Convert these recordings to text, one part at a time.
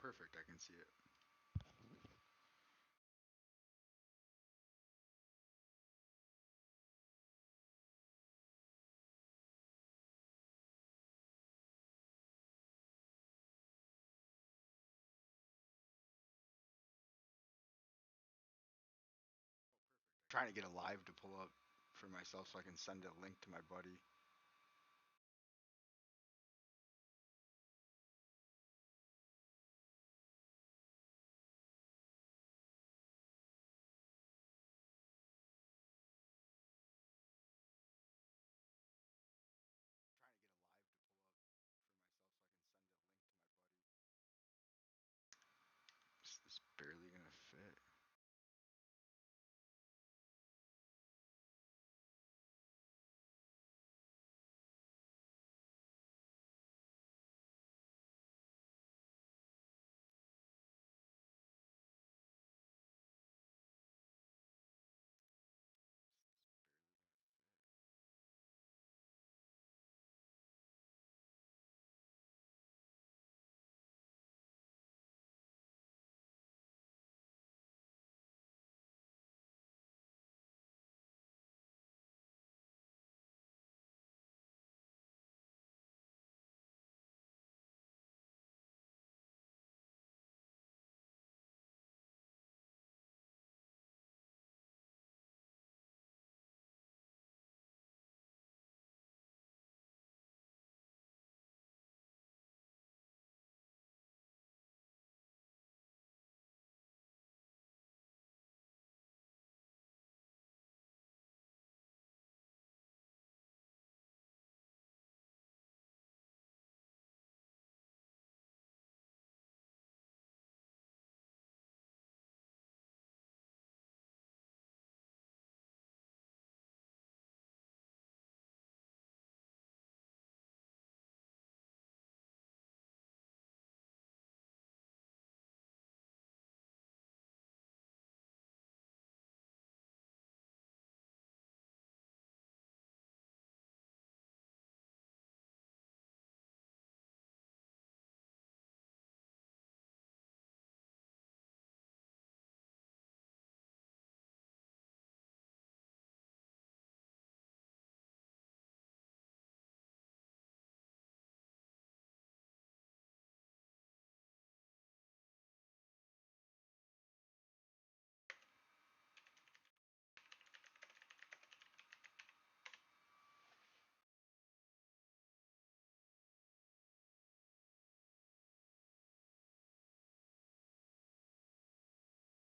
perfect. I can see it. Trying to get a live to pull up for myself so I can send a link to my buddy. Trying to get a live to pull up for myself so I can send a link to my buddy. Is this barely gonna fit? Is this barely gonna fit?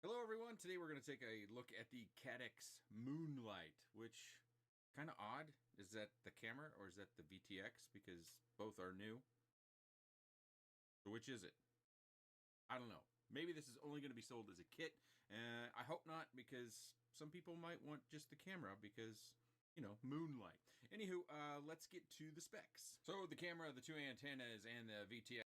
Hello, everyone. Today we're going to take a look at the Cadex Moonlight, which kind of odd. Is that the camera or is that the VTX? Because both are new. So which is it? I don't know. Maybe this is only going to be sold as a kit. I hope not, because some people might want just the camera because, Moonlight. Anywho, let's get to the specs. So the camera, the two antennas, and the VTX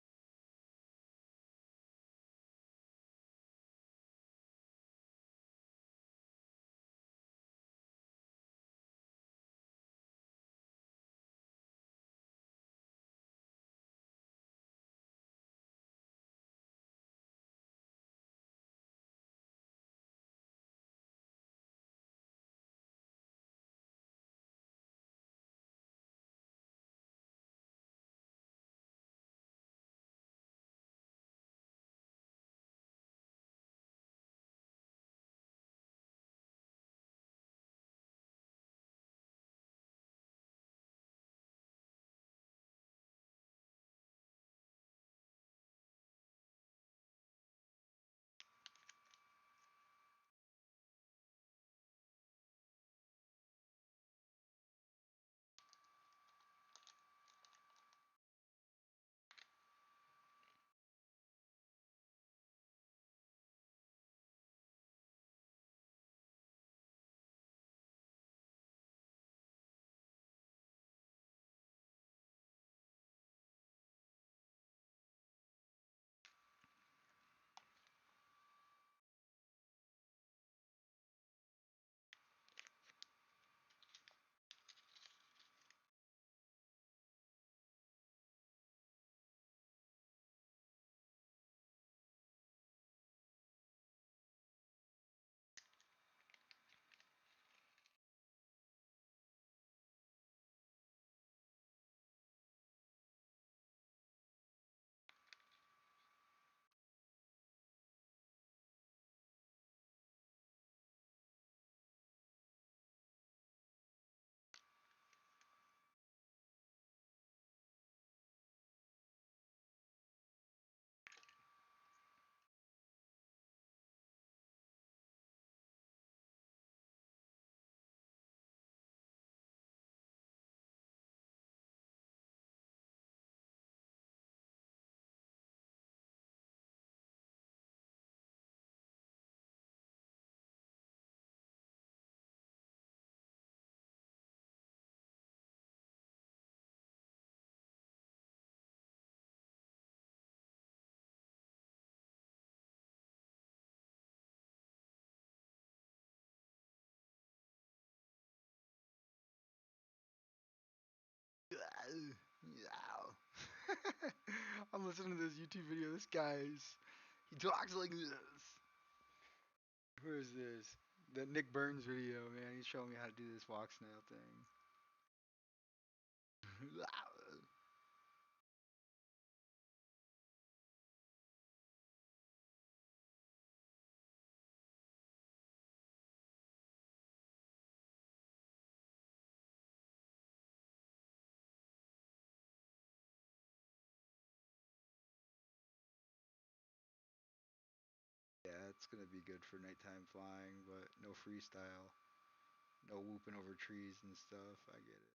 I'm listening to this YouTube video. This guy's he talks like this. Who is this? The Nick Burns video, man. He's showing me how to do this Walksnail thing. Yeah, it's gonna be good for nighttime flying, but no freestyle, no whooping over trees and stuff. I get it.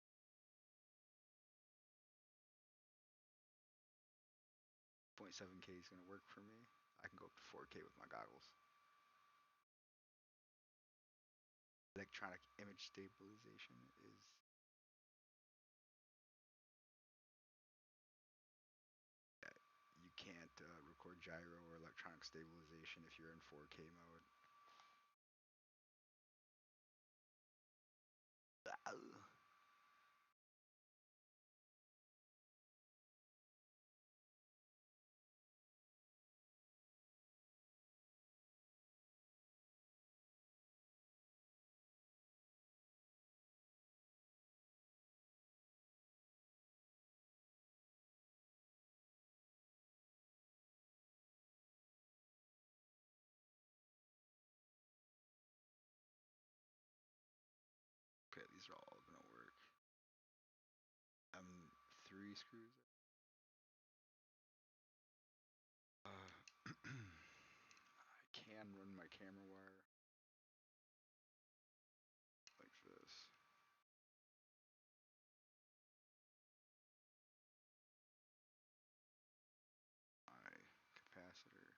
0.7K is gonna work for me. I can go up to 4K with my goggles. Electronic image stabilization is you can't record gyro or electronic stabilization if you're in 4K mode. Okay, these are all gonna work. Three screws. I can run my camera wire like this. My capacitor.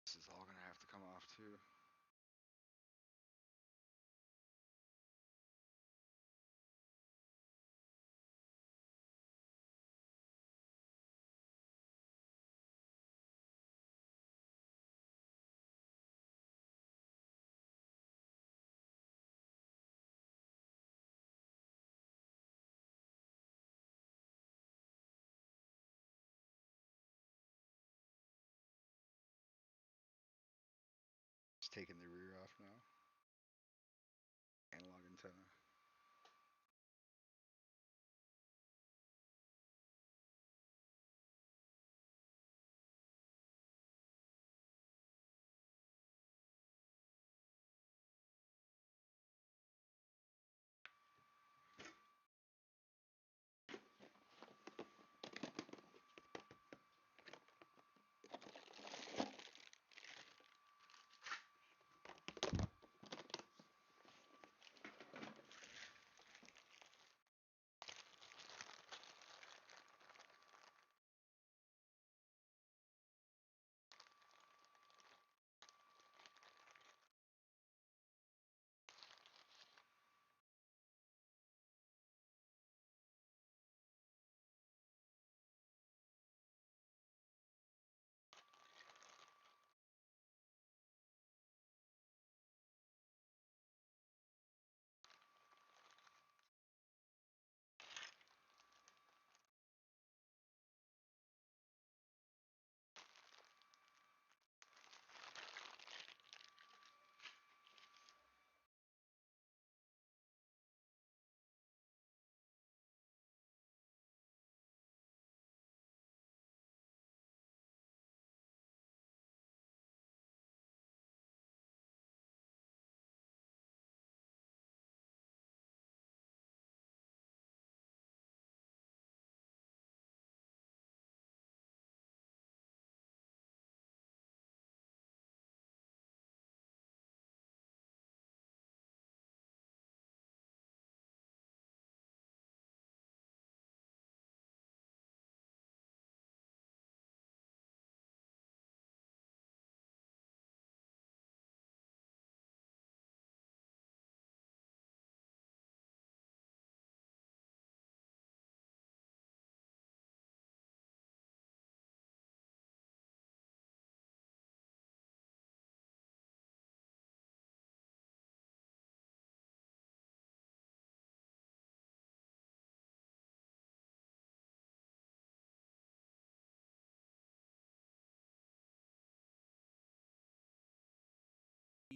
This is all gonna have to come off too. Just taking the rear off now. Analog antenna.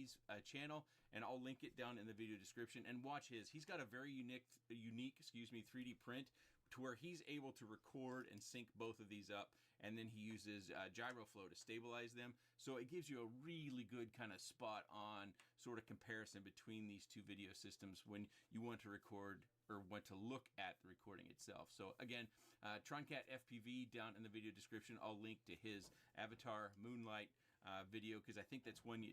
FPV's channel, and I'll link it down in the video description. And watch his. He's got a very unique 3D print to where he's able to record and sync both of these up, and then he uses gyroflow to stabilize them. So it gives you a really good kind of spot on sort of comparison between these two video systems when you want to record or want to look at the recording itself. So again, Troncat FPV down in the video description. I'll link to his Avatar Moonlight video, because I think that's one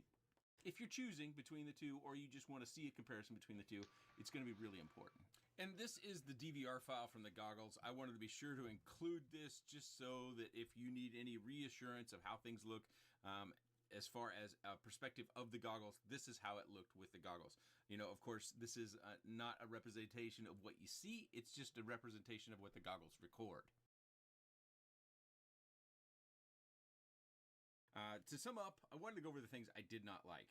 if you're choosing between the two, or you just want to see a comparison between the two, it's going to be really important. And this is the DVR file from the goggles. I wanted to be sure to include this just so that if you need any reassurance of how things look as far as a perspective of the goggles, this is how it looked with the goggles. You know, of course, this is not a representation of what you see. It's just a representation of what the goggles record. To sum up, I wanted to go over the things I did not like.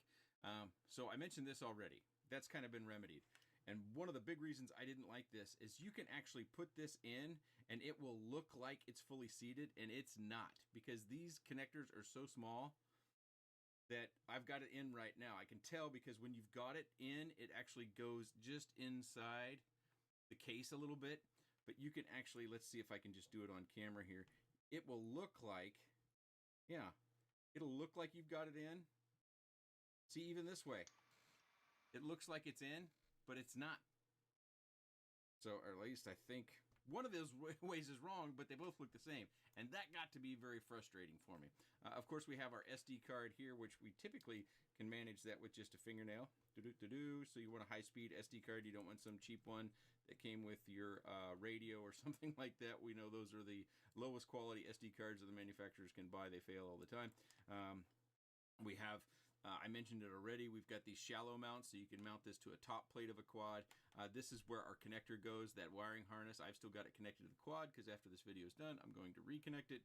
So I mentioned this already. That's kind of been remedied. And one of the big reasons I didn't like this is you can actually put this in and it will look like it's fully seated, and it's not, because these connectors are so small that I've got it in right now. I can tell because when you've got it in, it actually goes just inside the case a little bit. But you can actually, let's see if I can just do it on camera here. It will look like, yeah, it'll look like you've got it in. See, even this way, it looks like it's in, but it's not. So, or at least I think one of those ways is wrong, but they both look the same. And that got to be very frustrating for me. Of course, we have our SD card here, which we typically can manage that with just a fingernail. So you want a high-speed SD card. You don't want some cheap one that came with your radio or something like that. We know those are the lowest quality SD cards that the manufacturers can buy. They fail all the time. We have, I mentioned it already, we've got these shallow mounts, so you can mount this to a top plate of a quad. This is where our connector goes, that wiring harness. I've still got it connected to the quad because after this video is done, I'm going to reconnect it.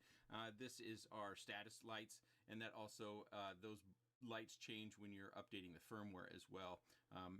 This is our status lights, and that also, those lights change when you're updating the firmware as well.